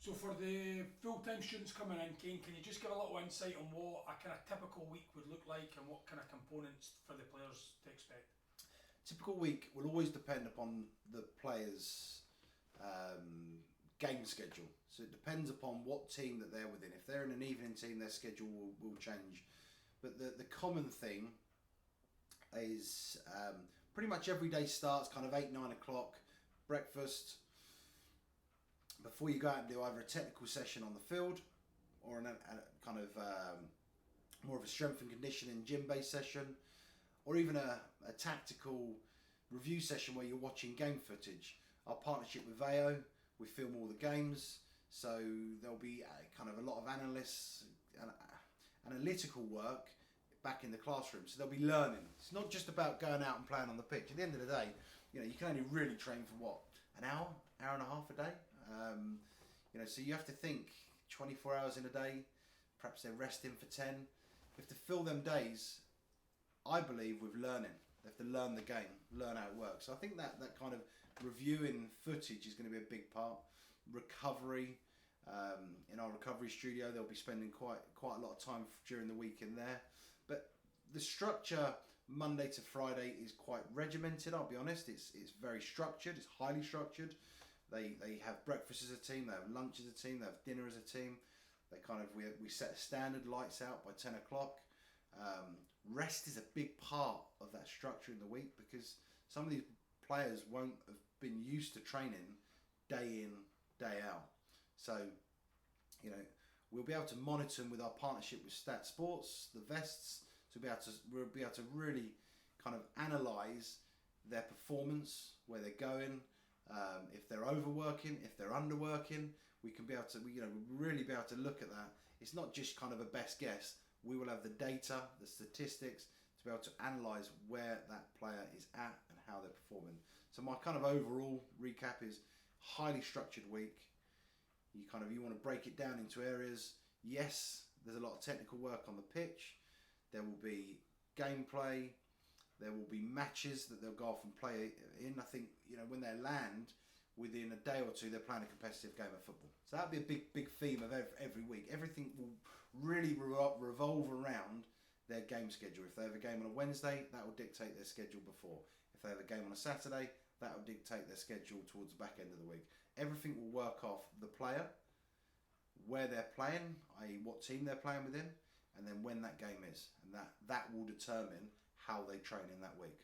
So for the full-time students coming in, Kane, can you just give a little insight on what a kind of typical week would look like and what kind of components for the players to expect? Typical week will always depend upon the players' game schedule. So it depends upon what team that they're within. If they're in an evening team, their schedule will change. But the common thing is pretty much every day starts kind of 8, 9 o'clock, breakfast, before you go out and do either a technical session on the field or a kind of more of a strength and conditioning gym-based session, or even a tactical review session where you're watching game footage. Our partnership with VAO, we film all the games, so there'll be kind of a lot of analysts and analytical work back in the classroom, so they'll be learning. It's not just about going out and playing on the pitch. At the end of the day, you can only really train for what, an hour and a half a day. So you have to think 24 hours in a day. Perhaps they're resting for 10. You have to fill them days, I believe, with learning. They have to learn the game, learn how it works. So I think that kind of reviewing footage is going to be a big part. Recovery. In our recovery studio, they'll be spending quite a lot of time during the week in there. But the structure Monday to Friday is quite regimented. I'll be honest. It's very structured. It's highly structured. They have breakfast as a team. They have lunch as a team. They have dinner as a team. We set a standard, lights out by 10 o'clock. Rest is a big part of that structure in the week because some of these players won't have been used to training day in, day out. So, we'll be able to monitor them with our partnership with Stat Sports, the vests, to we'll be able to really kind of analyse their performance, where they're going, if they're overworking, if they're underworking. We can be able to, really be able to look at that. It's not just kind of a best guess. We will have the data, the statistics to be able to analyse where that player is at and how they're performing. So my kind of overall recap is highly structured week. You want to break it down into areas. Yes, there's a lot of technical work on the pitch. There will be gameplay. There will be matches that they'll go off and play in. I think, when they land, within a day or two, they're playing a competitive game of football. So that'll be a big theme of every week. Everything will really revolve around their game schedule. If they have a game on a Wednesday, that will dictate their schedule before. If they have a game on a Saturday, that will dictate their schedule towards the back end of the week. Everything will work off the player, where they're playing, i.e. what team they're playing within, and then when that game is. And that will determine how they train in that week.